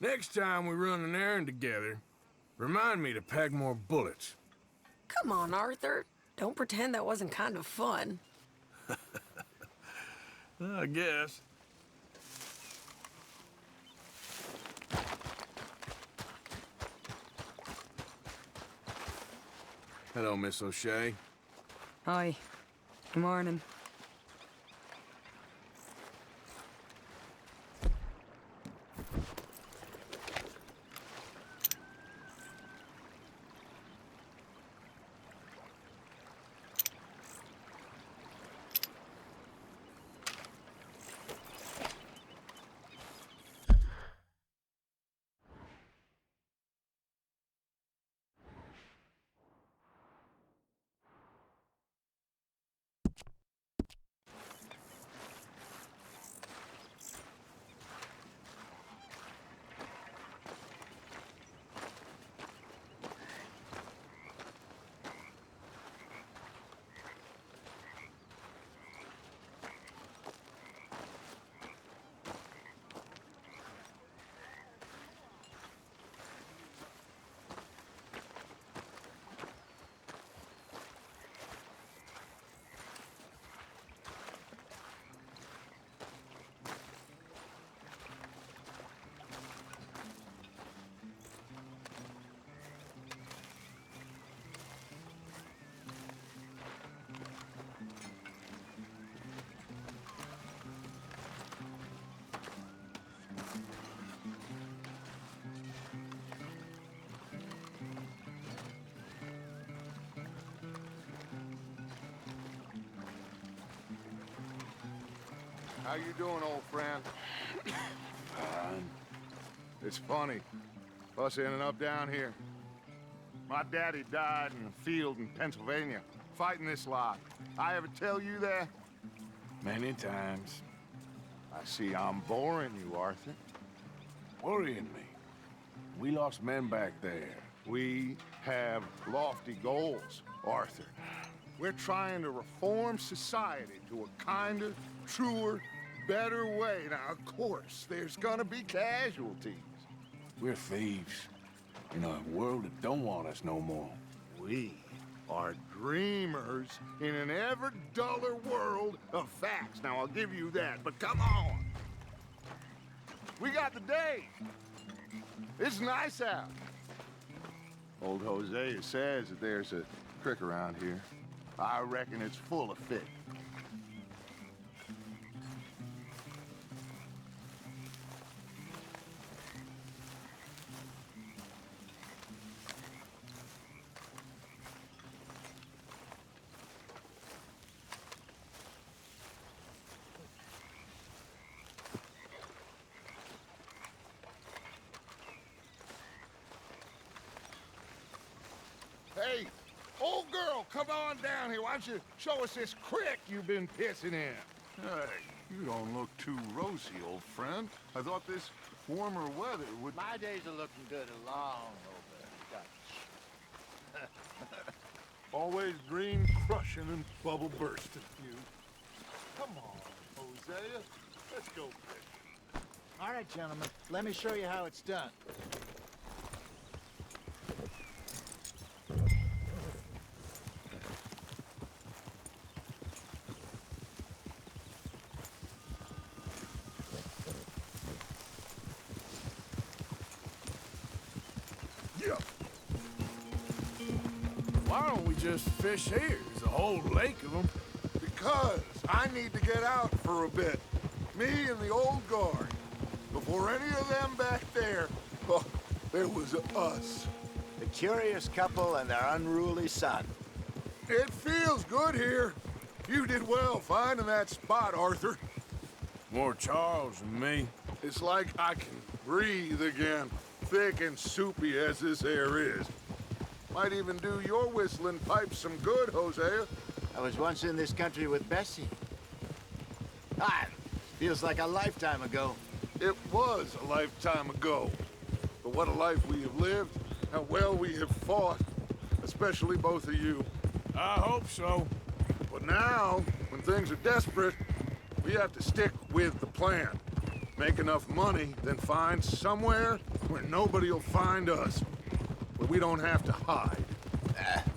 Next time we run an errand together, remind me to pack more bullets. Come on, Arthur. Don't pretend that wasn't kind of fun. I guess. Hello, Miss O'Shea. Hi. Good morning. How you doing, old friend? Fine. It's funny, us ending up down here. My daddy died in a field in Pennsylvania, fighting this lot. I ever tell you that? Many times. I see I'm boring you, Arthur. Worrying me. We lost men back there. We have lofty goals, Arthur. We're trying to reform society to a kinder, truer, better way. Now, of course, there's gonna be casualties. We're thieves. In a world that don't want us no more. We are dreamers in an ever duller world of facts. Now, I'll give you that, but come on. We got the day. It's nice out. Old Hosea says that there's a creek around here. I reckon it's full of fish. Hey, old girl, come on down here. Why don't you show us this creek you've been pissing in? Hey, you don't look too rosy, old friend. I thought this warmer weather would... My days are looking good along over. Always green crushing and bubble bursting, you. Come on, Hosea. Let's go fishing. All right, gentlemen, let me show you how it's done. Why don't we just fish here? There's a whole lake of them. Because I need to get out for a bit. Me and the old guard. Before any of them back there, oh, there was us. The curious couple and their unruly son. It feels good here. You did well finding that spot, Arthur. More Charles than me. It's like I can breathe again, thick and soupy as this air is. Might even do your whistling pipes some good, Hosea. I was once in this country with Bessie. Feels like a lifetime ago. It was a lifetime ago. But what a life we have lived, how well we have fought, especially both of you. I hope so. But now, when things are desperate, we have to stick with the plan. Make enough money, then find somewhere where nobody will find us. Where we don't have to hide.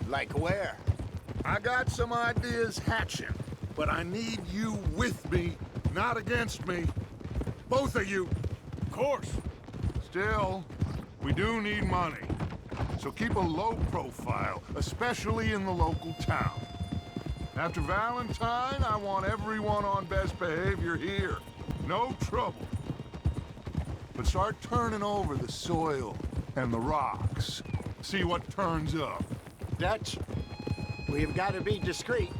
Like where? I got some ideas hatching, but I need you with me, not against me. Both of you. Of course. Still, we do need money. So keep a low profile, especially in the local town. After Valentine, I want everyone on best behavior here. No trouble. But start turning over the soil and the rocks. See what turns up. Dutch, we've got to be discreet.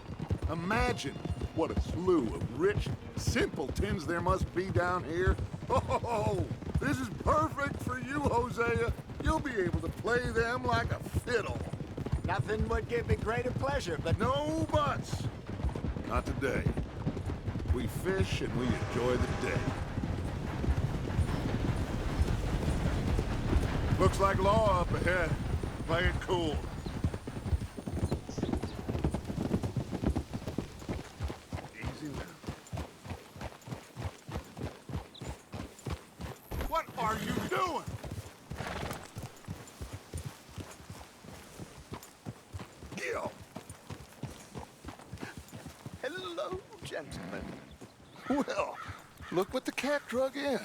Imagine what a slew of rich simpletons there must be down here. Oh, this is perfect for you, Hosea. You'll be able to play them like a fiddle. Nothing would give me greater pleasure, but No buts. Not today. We fish and we enjoy the day. Looks like law up ahead. Play it cool. Easy now. What are you doing? Gil. hello, gentlemen. Well, look what the cat drug in.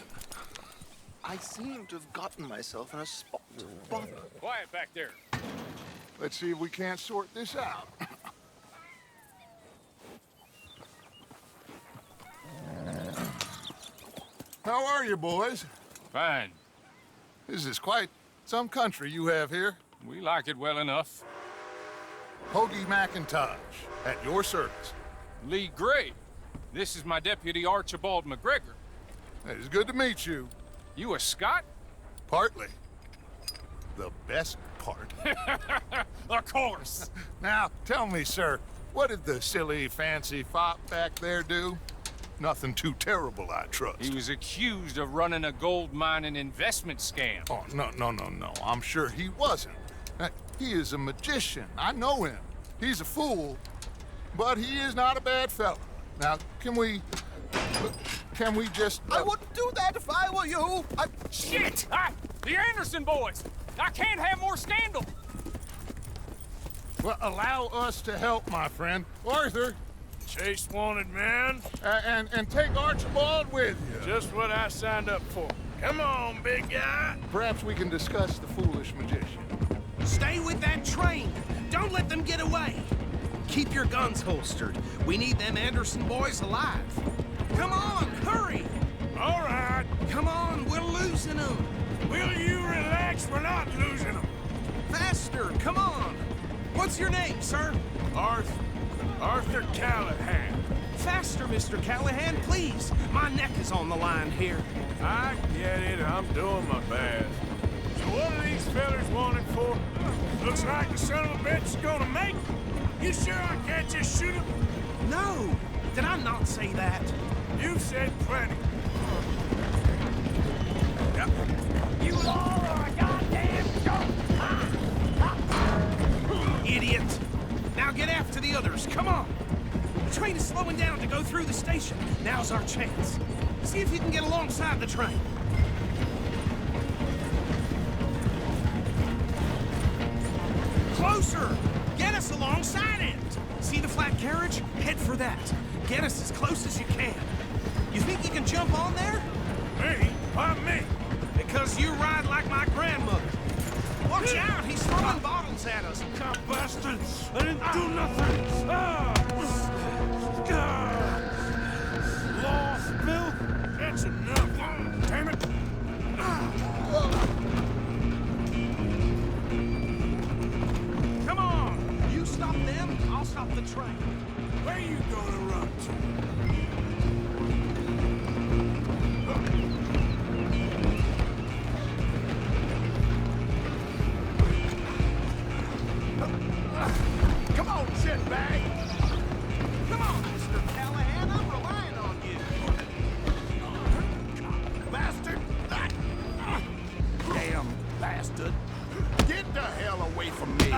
I seem to have gotten myself in a spot of bother. Quiet back there. Let's see if we can't sort this out. How are you, boys? Fine. This is quite some country you have here. We like it well enough. Hoagie McIntosh, at your service. Lee Gray. This is my deputy Archibald McGregor. It is good to meet you. You a Scot? Partly. The best part. Of course. Now, tell me, sir, what did the silly, fancy fop back there do? Nothing too terrible, I trust. He was accused of running a gold mining investment scam. Oh, no. I'm sure he wasn't. He is a magician. I know him. He's a fool, but he is not a bad fellow. Now, can we just... I wouldn't do that if I were you. Shit! The Anderson boys! I can't have more scandal! Well, allow us to help, my friend. Arthur, Chase wanted man. and take Archibald with you. Just what I signed up for. Come on, big guy. Perhaps we can discuss the foolish magician. Stay with that train. Don't let them get away. Keep your guns holstered. We need them Anderson boys alive. Come on, hurry. All right. Come on, we're losing them. Will you relax? We're not losing them. Faster, come on. What's your name, sir? Arthur Callahan. Faster, Mr. Callahan, please. My neck is on the line here. I get it. I'm doing my best. So what are these fellers wanted for? Looks like the son of a bitch is gonna make it. You sure I can't just shoot him? No, did I not say that? You said plenty. You all are a goddamn joke. Idiot. Now get after the others, come on. The train is slowing down to go through the station. Now's our chance. See if you can get alongside the train. Closer! Get us alongside it! See the flat carriage? Head for that. Get us as close as you can. You think you can jump on there? Me? Why me? Because you ride like my grandmother. Watch out, he's throwing bottles at us. God bastard! I didn't do nothing! Lost, Bill? That's enough. Damn it! Come on! You stop them, I'll stop the train. Where you gonna run to? Come on, shitbag! Come on, Mr. Callahan, I'm relying on you. Bastard! Damn bastard! Get the hell away from me!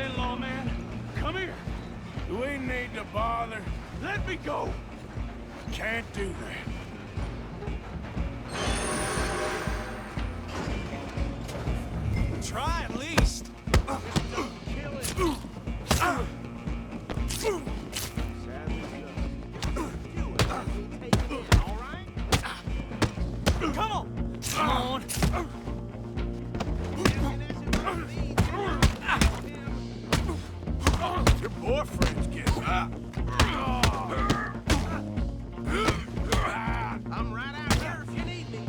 son-in-law, man. Come here. Do we need to bother? Let me go. Can't do that. Try at least. Come on! Come on! Your boyfriend's getting up. I'm right out here if you need me.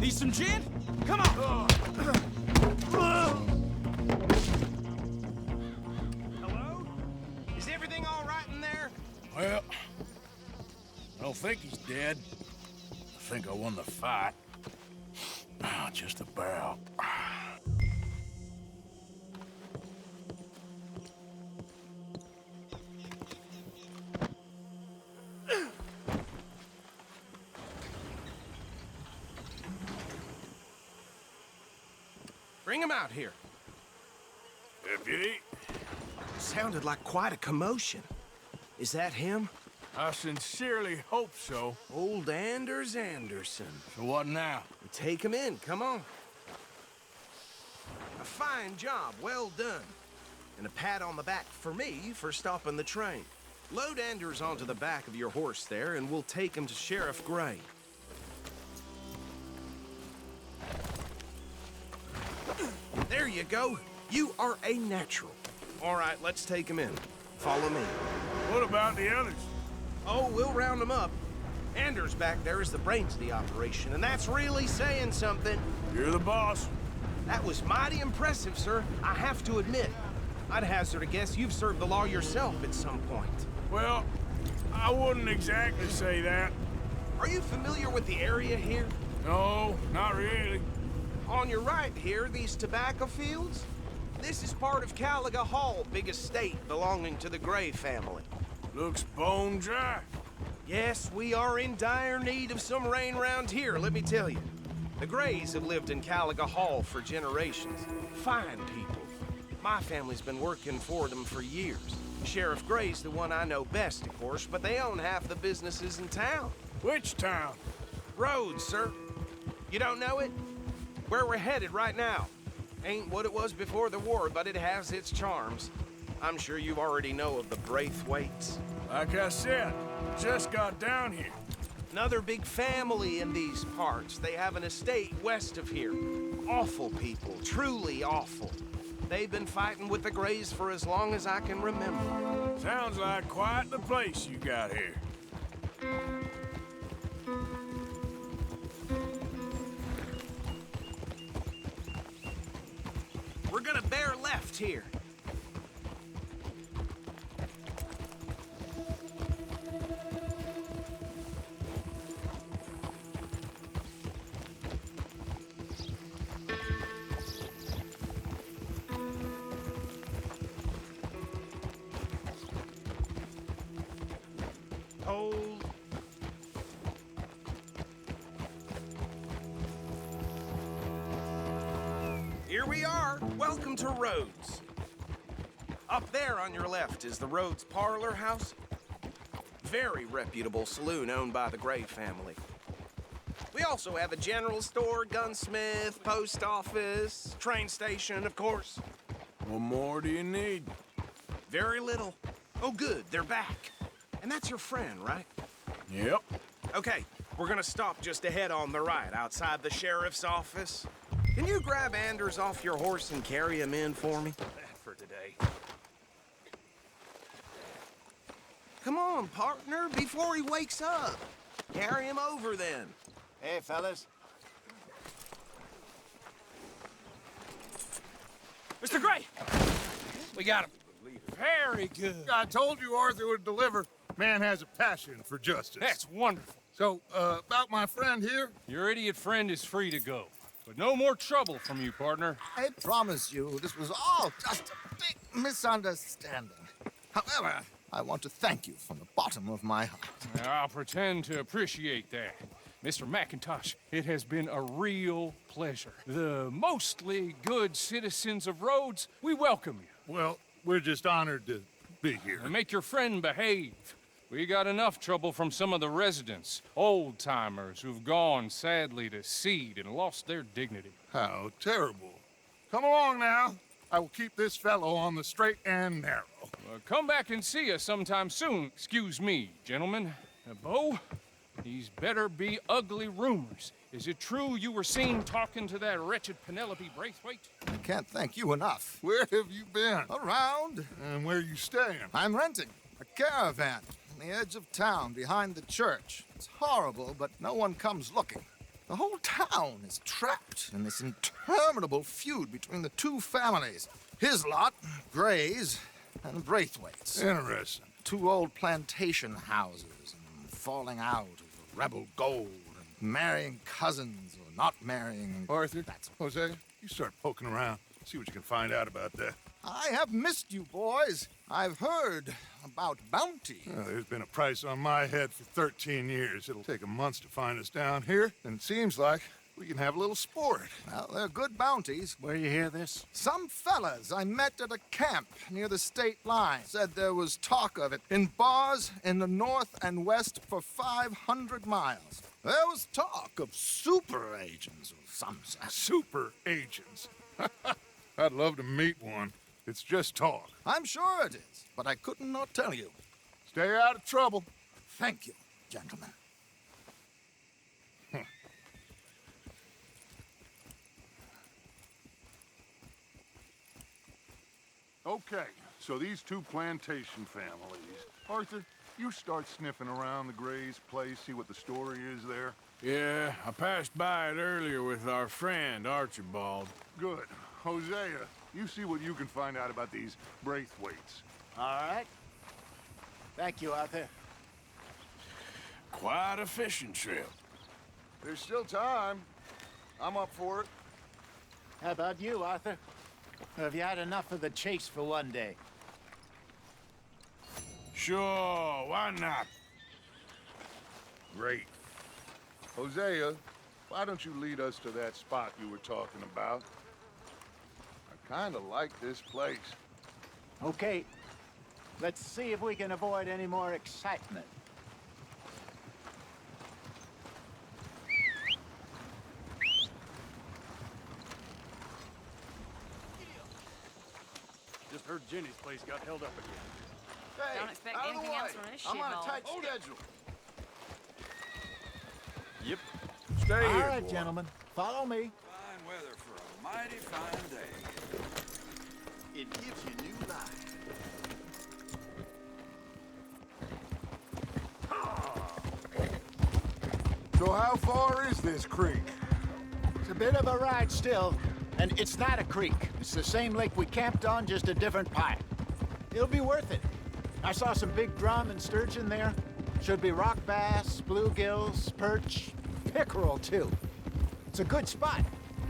Need some gin? Come on! Hello? Is everything all right in there? Well, I don't think he's dead. I think I won the fight. Just about. Bring him out here. Deputy, Sounded like quite a commotion. Is that him? I sincerely hope so. Old Anders Anderson. So what now? Take him in, come on. A fine job, well done. And a pat on the back for me for stopping the train. Load Anders onto the back of your horse there, and we'll take him to Sheriff Gray. There you go. You are a natural. All right, let's take him in. Follow me. What about the others? Oh, we'll round them up. Anders back there is the brains of the operation, and that's really saying something. You're the boss. That was mighty impressive, sir. I have to admit. I'd hazard a guess you've served the law yourself at some point. Well, I wouldn't exactly say that. Are you familiar with the area here? No, not really. On your right here, these tobacco fields? This is part of Caliga Hall, big estate belonging to the Gray family. Looks bone dry. Yes, we are in dire need of some rain round here, let me tell you. The Grays have lived in Caliga Hall for generations. Fine people. My family's been working for them for years. Sheriff Gray's the one I know best, of course, but they own half the businesses in town. Which town? Rhodes, sir. You don't know it? Where we're headed right now. Ain't what it was before the war, but it has its charms. I'm sure you already know of the Braithwaites. Like I said, just got down here. Another big family in these parts. They have an estate west of here. Awful people, truly awful. They've been fighting with the Grays for as long as I can remember. Sounds like quite the place you got here. We're gonna bear left here. Hold. Here we are. Welcome to Rhodes. Up there on your left is the Rhodes Parlor House. Very reputable saloon owned by the Gray family. We also have a general store, gunsmith, post office, train station, of course. What more do you need? Very little. Oh, good, they're back. And that's your friend, right? Yep. Okay, we're gonna stop just ahead on the right, outside the sheriff's office. Can you grab Anders off your horse and carry him in for me? For today. Come on, partner, before he wakes up. Carry him over, then. Hey, fellas. Mr. Gray! We got him. Very good. I told you Arthur would deliver. Man has a passion for justice. That's wonderful. So, about my friend here? Your idiot friend is free to go. But no more trouble from you, partner. I promise you, this was all just a big misunderstanding. However, I want to thank you from the bottom of my heart. I'll pretend to appreciate that. Mr. McIntosh, it has been a real pleasure. The mostly good citizens of Rhodes, we welcome you. Well, we're just honored to be here. And make your friend behave. We got enough trouble from some of the residents, old-timers who've gone, sadly, to seed and lost their dignity. How terrible. Come along now. I will keep this fellow on the straight and narrow. Come back and see us sometime soon. Excuse me, gentlemen. Bo, these better be ugly rumors. Is it true you were seen talking to that wretched Penelope Braithwaite? I can't thank you enough. Where have you been? Around. And where are you staying? I'm renting a caravan on the edge of town behind the church. It's horrible, but no one comes looking. The whole town is trapped in this interminable feud between the two families. His lot, Gray's, and Braithwaite's. Interesting. Two old plantation houses and falling out over rebel gold and marrying cousins or not marrying. Arthur, Hosea, you start poking around. See what you can find out about that. I have missed you, boys. I've heard about bounty. Well, there's been a price on my head for 13 years. It'll take a month to find us down here, and it seems like we can have a little sport. Well, they're good bounties. Where you hear this? Some fellas I met at a camp near the state line said there was talk of it in bars in the north and west for 500 miles. There was talk of super agents of some sort. Super agents. I'd love to meet one. It's just talk. I'm sure it is, but I couldn't not tell you. Stay out of trouble. Thank you, gentlemen. Okay, so these two plantation families. Arthur, you start sniffing around the Gray's place, see what the story is there. Yeah, I passed by it earlier with our friend, Archibald. Good. Hosea, you see what you can find out about these Braithwaites. All right. Thank you, Arthur. Quite a fishing trip. There's still time. I'm up for it. How about you, Arthur? Have you had enough of the chase for one day? Sure, why not? Great. Hosea, why don't you lead us to that spot you were talking about? I kind of like this place. Okay. Let's see if we can avoid any more excitement. Just heard Jenny's place got held up again. Hey, Don't expect out of anything the way. else from this I'm on a shithole. tight schedule. Yep. Stay All here, right, boy. gentlemen. Follow me. Fine weather for a mighty fine day. It gives you new life. So how far is this creek? It's a bit of a ride still, and it's not a creek. It's the same lake we camped on, just a different pipe. It'll be worth it. I saw some big drum and sturgeon there. Should be rock bass, bluegills, perch, pickerel too. It's a good spot.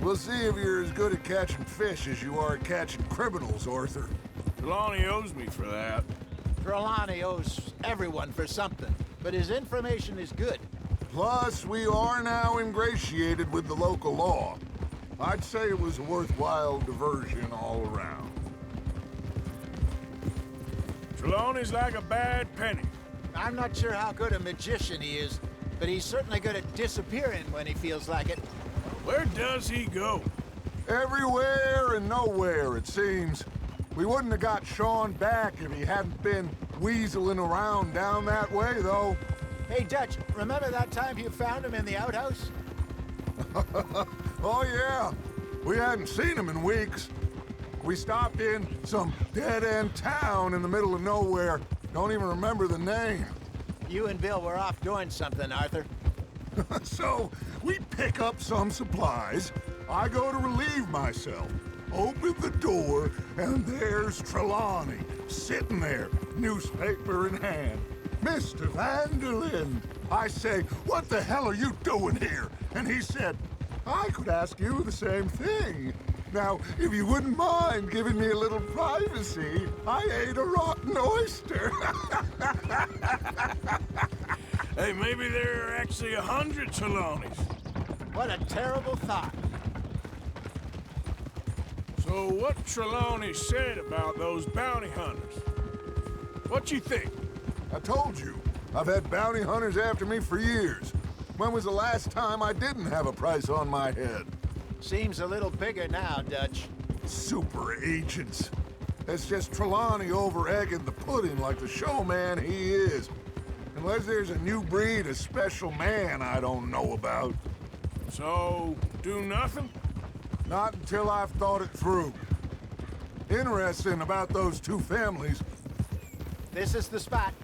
We'll see if you're as good at catching fish as you are at catching criminals, Arthur. Trelawney owes me for that. Trelawney owes everyone for something, but his information is good. Plus, we are now ingratiated with the local law. I'd say it was a worthwhile diversion all around. Trelawney's like a bad penny. I'm not sure how good a magician he is, but he's certainly good at disappearing when he feels like it. Where does he go? Everywhere and nowhere, it seems. We wouldn't have got Sean back if he hadn't been weaseling around down that way, though. Hey, Dutch, remember that time you found him in the outhouse? Oh, yeah. We hadn't seen him in weeks. We stopped in some dead-end town in the middle of nowhere. Don't even remember the name. You and Bill were off doing something, Arthur. So, we pick up some supplies. I go to relieve myself. Open the door, and there's Trelawney, sitting there, newspaper in hand. Mr. Vanderlyn. I say, what the hell are you doing here? And he said, I could ask you the same thing. Now, if you wouldn't mind giving me a little privacy, I ate a rotten oyster. Hey, maybe there are actually 100 Trelawneys. What a terrible thought. So what Trelawney said about those bounty hunters? What you think? I told you, I've had bounty hunters after me for years. When was the last time I didn't have a price on my head? Seems a little bigger now, Dutch. Super agents. That's just Trelawney over-egging the pudding like the showman he is. Unless there's a new breed of special man I don't know about. So, do nothing? Not until I've thought it through. Interesting about those two families. This is the spot.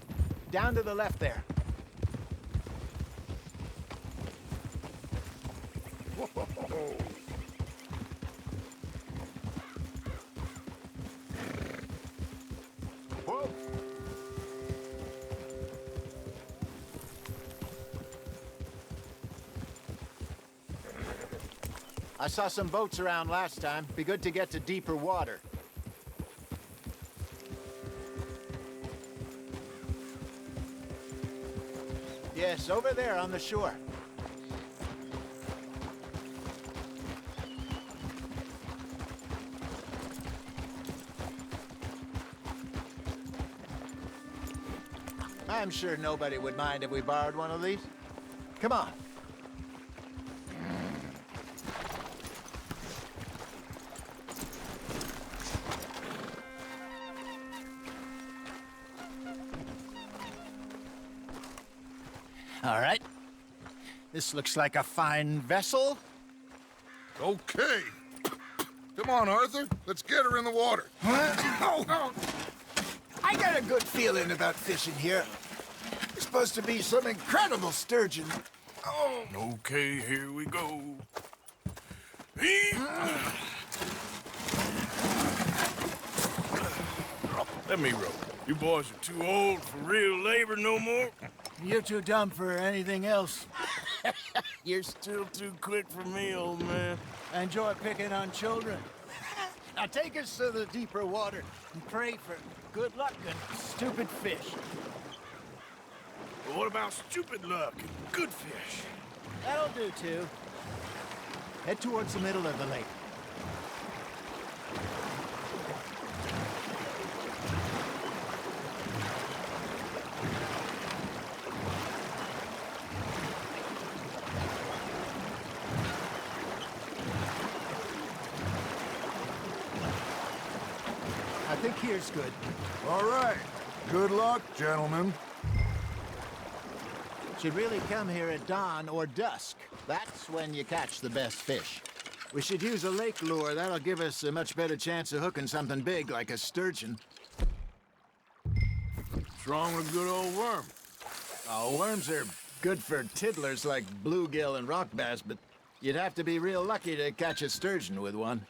Down to the left there. Whoa. Whoa. I saw some boats around last time. Be good to get to deeper water. Yes, over there on the shore. I'm sure nobody would mind if we borrowed one of these. Come on. All right. This looks like a fine vessel. Okay. Come on, Arthur. Let's get her in the water. Oh. I got a good feeling about fishing here. There's supposed to be some incredible sturgeon. Oh. Okay, here we go. Let me row. You boys are too old for real labor no more. You're too dumb for anything else. You're still too quick for me, old man. I enjoy picking on children. Now take us to the deeper water and pray for good luck and stupid fish. But what about stupid luck and good fish? That'll do, too. Head towards the middle of the lake. I think here's good. All right. Good luck, gentlemen. Should really come here at dawn or dusk. That's when you catch the best fish. We should use a lake lure. That'll give us a much better chance of hooking something big like a sturgeon. What's wrong with a good old worm? Oh, worms are good for tiddlers like bluegill and rock bass, but you'd have to be real lucky to catch a sturgeon with one.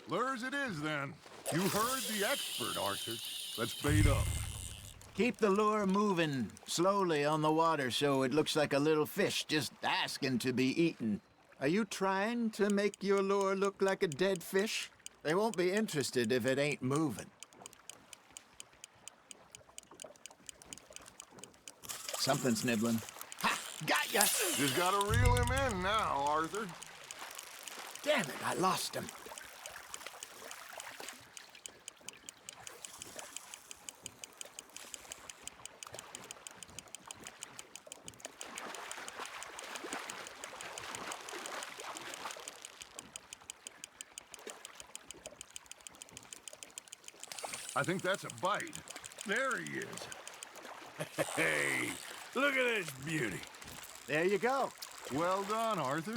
Lures it is, then. You heard the expert, Arthur. Let's bait up. Keep the lure moving slowly on the water so it looks like a little fish just asking to be eaten. Are you trying to make your lure look like a dead fish? They won't be interested if it ain't moving. Something's nibbling. Ha! Got ya! Just gotta reel him in now, Arthur. Damn it, I lost him. I think that's a bite. There he is. Hey, look at this beauty. There you go. Well done, Arthur.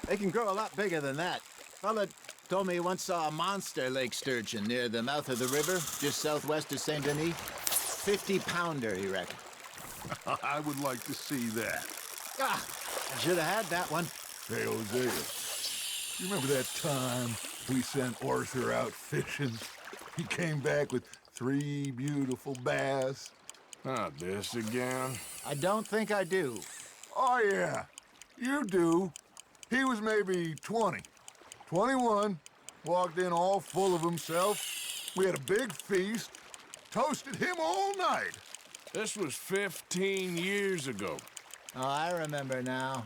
They can grow a lot bigger than that. Fella told me he once saw a monster lake sturgeon near the mouth of the river, just southwest of Saint Denis. 50-pounder, he reckoned. I would like to see that. Ah, I should have had that one. Hey, Hosea, you remember that time we sent Arthur out fishing? He came back with 3 beautiful bass. Not this again. I don't think I do. Oh, yeah. You do. He was maybe 20. 21. Walked in all full of himself. We had a big feast. Toasted him all night. This was 15 years ago. Oh, I remember now.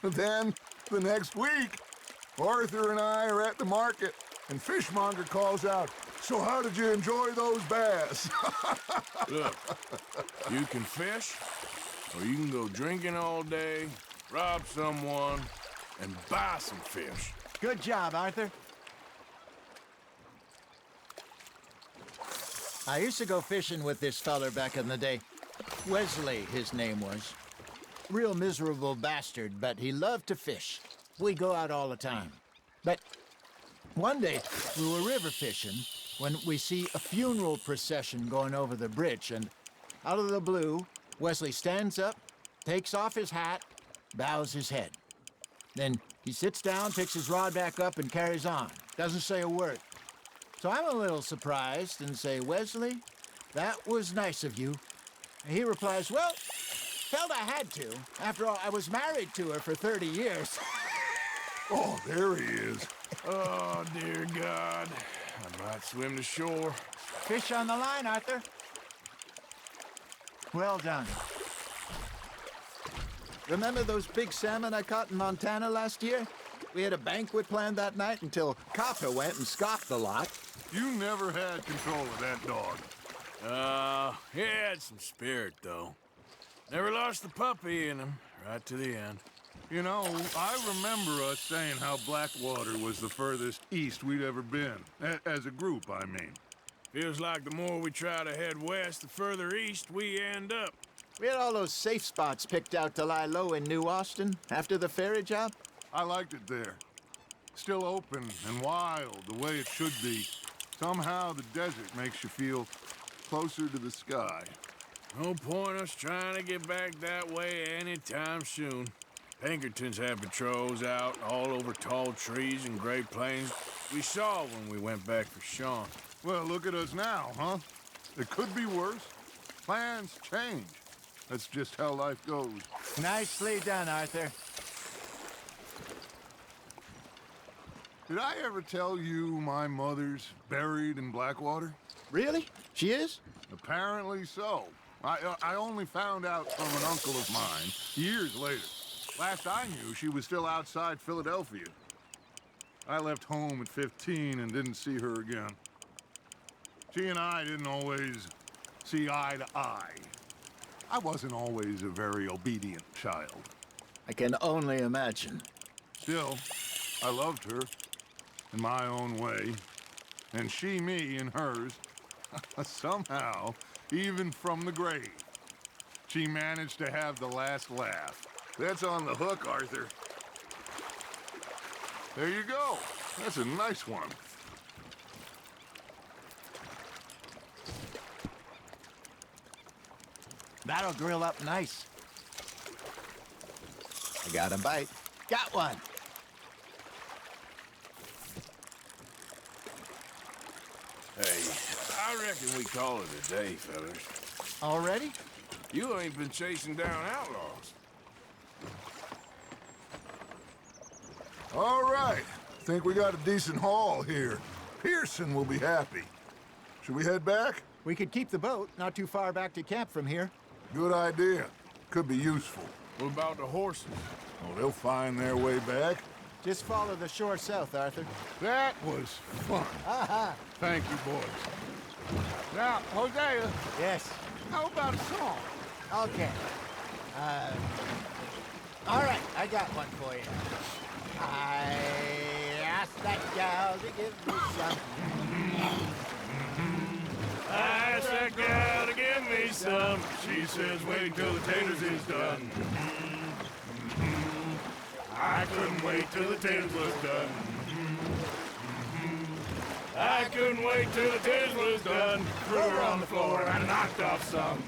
Then, the next week, Arthur and I are at the market, and Fishmonger calls out, "So how did you enjoy those bass?" Look, you can fish, or you can go drinking all day, rob someone, and buy some fish. Good job, Arthur. I used to go fishing with this feller back in the day. Wesley, his name was. Real miserable bastard, but he loved to fish. We go out all the time. But one day, we were river fishing when we see a funeral procession going over the bridge, and out of the blue, Wesley stands up, takes off his hat, bows his head. Then he sits down, picks his rod back up, and carries on. Doesn't say a word. So I'm a little surprised and say, "Wesley, that was nice of you." And he replies, "Well, felt I had to. After all, I was married to her for 30 years. Oh, there he is. Oh, dear God. I might swim to shore. Fish on the line, Arthur. Well done. Remember those big salmon I caught in Montana last year? We had a banquet planned that night until Copper went and scoffed the lot. You never had control of that dog. He had some spirit, though. Never lost the puppy in him, right to the end. You know, I remember us saying how Blackwater was the furthest east we'd ever been. As a group, I mean. Feels like the more we try to head west, the further east we end up. We had all those safe spots picked out to lie low in New Austin after the ferry job. I liked it there. Still open and wild, the way it should be. Somehow the desert makes you feel closer to the sky. No point us trying to get back that way anytime soon. Pinkertons have patrols out all over tall trees and Great Plains. We saw when we went back for Sean. Well, look at us now, huh? It could be worse. Plans change. That's just how life goes. Nicely done, Arthur. Did I ever tell you my mother's buried in Blackwater? Really? She is? Apparently so. I only found out from an uncle of mine years later. Last I knew, she was still outside Philadelphia. I left home at 15 and didn't see her again. She and I didn't always see eye to eye. I wasn't always a very obedient child. I can only imagine. Still, I loved her in my own way, and she me in hers. Somehow, even from the grave, she managed to have the last laugh. That's on the hook, Arthur. There you go. That's a nice one. That'll grill up nice. I got a bite. Got one. Hey, I reckon we call it a day, fellas. Already? You ain't been chasing down outlaws. All right. Think we got a decent haul here. Pearson will be happy. Should we head back? We could keep the boat not too far back to camp from here. Good idea. Could be useful. What about the horses? Oh, they'll find their way back. Just follow the shore south, Arthur. That was fun. Aha! Thank you, boys. Now, Hosea, Yes. how about a song? Okay. All right, I got one for you. I asked that gal to give me some. I asked that gal to give me some. She says, wait till the taters is done. I couldn't wait till the taters was done. I couldn't wait till the taters was done. Threw her on the floor and knocked off some.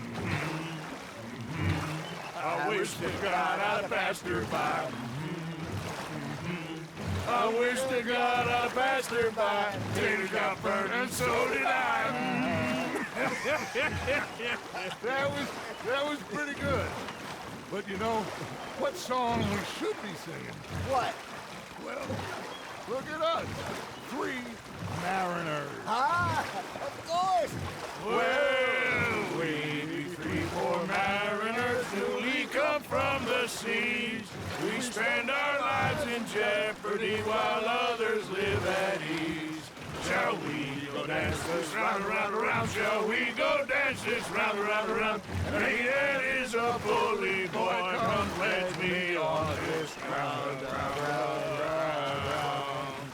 I wish to God I'd passed her by. I wish to God I'd passed her by. Taters got burned and so did I. That was pretty good. But you know, what song we should be singing? What? Well, look at us. 3 mariners. Ah, of course. Well, we be 3 poor mariners newly come from the seas. We spend our lives in jeopardy while others live at ease. Shall we go dance this round, around, around? Shall we go dance this round, around, around? Hey, that is a bully boy. Come pledge me on this round, round, round, round, round.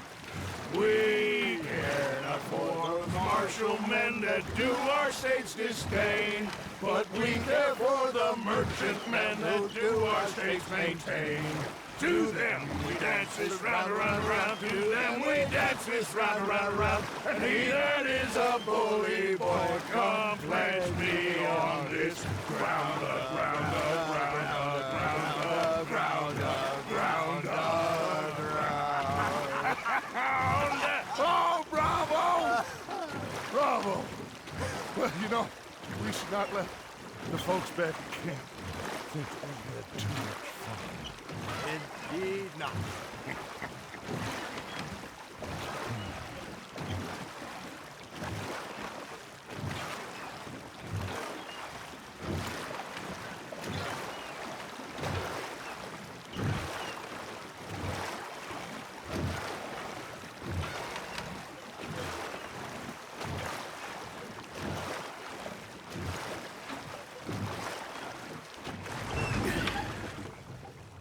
We care not for the martial men that do our state's disdain, but we care for the merchant men that do our state's maintain. To them we dance this round, around, around. To them we dance this round, around, around. And he that is a bully boy, come pledge me on this ground, ground, ground, ground, ground, ground, ground. Oh, bravo! Bravo! Well, you know, we should not let the folks back at camp think we had too much fun. Indeed not.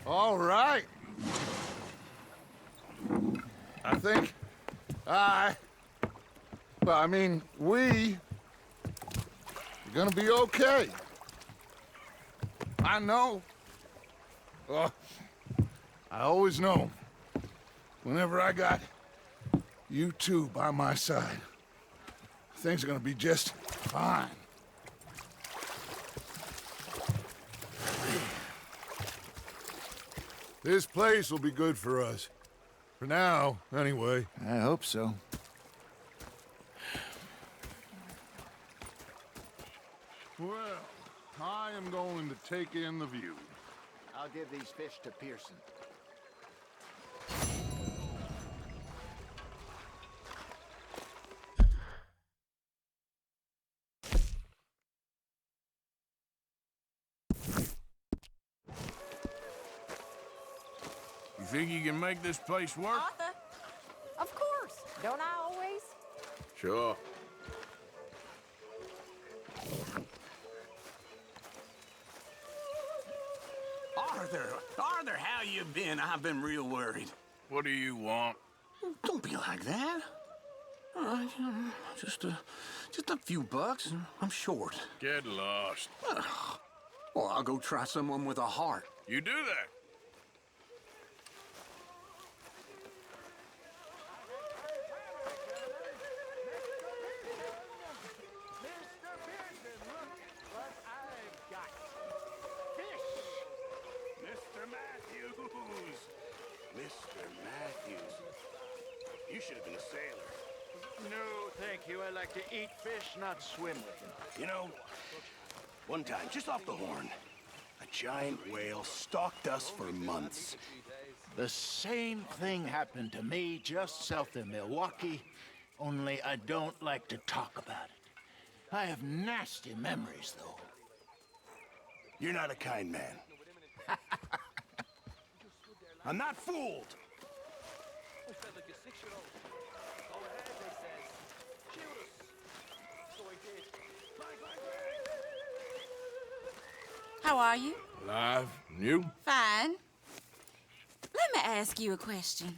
All right. I think we are gonna be okay. I know. I always know. Whenever I got you two by my side, things are gonna be just fine. This place will be good for us. For now, anyway. I hope so. Well, I am going to take in the view. I'll give these fish to Pearson. You think you can make this place work? Arthur? Of course. Don't I always? Sure. Arthur, how you been? I've been real worried. What do you want? Don't be like that. Just a few bucks. I'm short. Get lost. Well, I'll go try someone with a heart. You do that. Mr. Matthews. You should have been a sailor. No, thank you. I like to eat fish, not swim with them. You know, one time, just off the Horn, a giant whale stalked us for months. The same thing happened to me just south of Milwaukee, only I don't like to talk about it. I have nasty memories, though. You're not a kind man. I'm not fooled. How are you? Alive. And you? Fine. Let me ask you a question.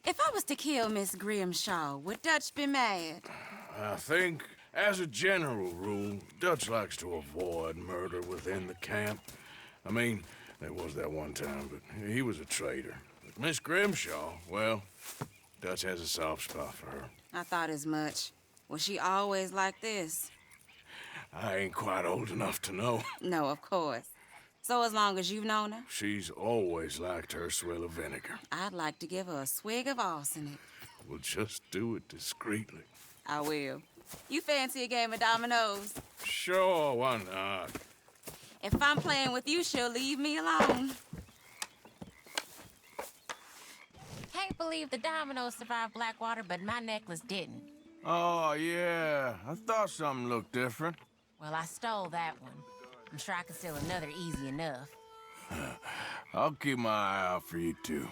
If I was to kill Miss Grimshaw, would Dutch be mad? I think, as a general rule, Dutch likes to avoid murder within the camp. I mean, there was that one time, but he was a traitor. But Miss Grimshaw, well, Dutch has a soft spot for her. I thought as much. Was she always like this? I ain't quite old enough to know. No, of course. So as long as you've known her? She's always liked her swill of vinegar. I'd like to give her a swig of arsenic. We'll just do it discreetly. I will. You fancy a game of dominoes? Sure, why not? If I'm playing with you, she'll leave me alone. Can't believe the dominoes survived Blackwater, but my necklace didn't. Oh, yeah. I thought something looked different. Well, I stole that one. I'm sure I can steal another easy enough. I'll keep my eye out for you, too.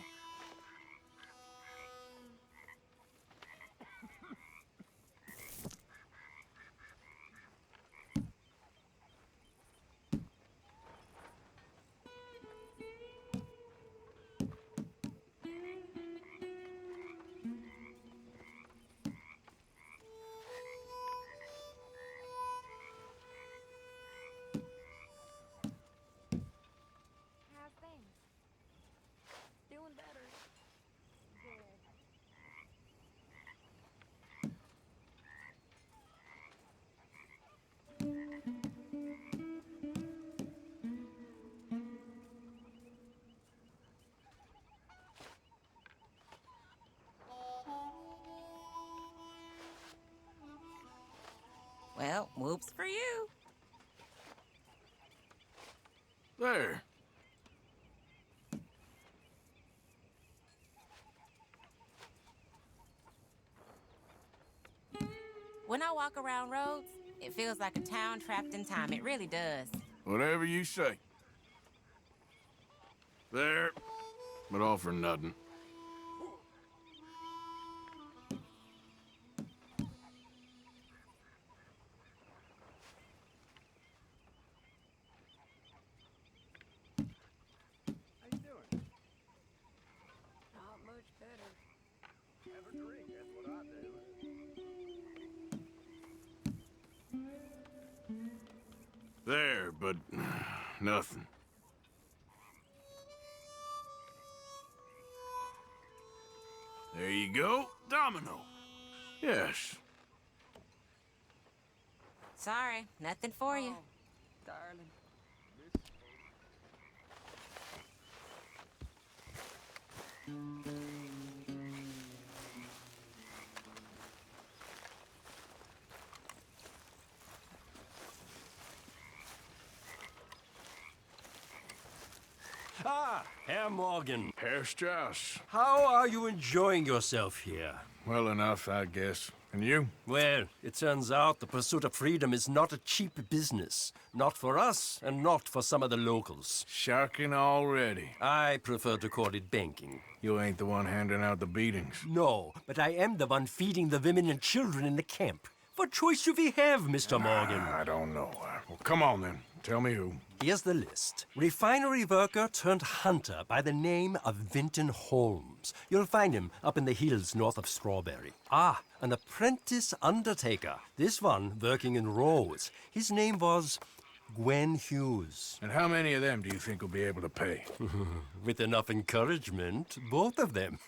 Well, whoops for you. There. When I walk around Rhodes, it feels like a town trapped in time. It really does. Whatever you say. There. But all for nothing. Not much better. Have a drink, that's what I do. There, but nothing. There you go, Domino. Yes. Sorry, nothing for you. Darling. Ah, Herr Morgan. Herr Strauss. How are you enjoying yourself here? Well enough, I guess. And you? Well, it turns out the pursuit of freedom is not a cheap business. Not for us, and not for some of the locals. Sharking already. I prefer to call it banking. You ain't the one handing out the beatings. No, but I am the one feeding the women and children in the camp. What choice do we have, Mr. Morgan? I don't know. Well, come on then. Tell me who. Here's the list. Refinery worker turned hunter by the name of Vinton Holmes. You'll find him up in the hills north of Strawberry. Ah, an apprentice undertaker. This one working in Rhodes. His name was Gwen Hughes. And how many of them do you think will be able to pay? With enough encouragement, both of them.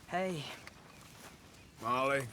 Hey. Molly,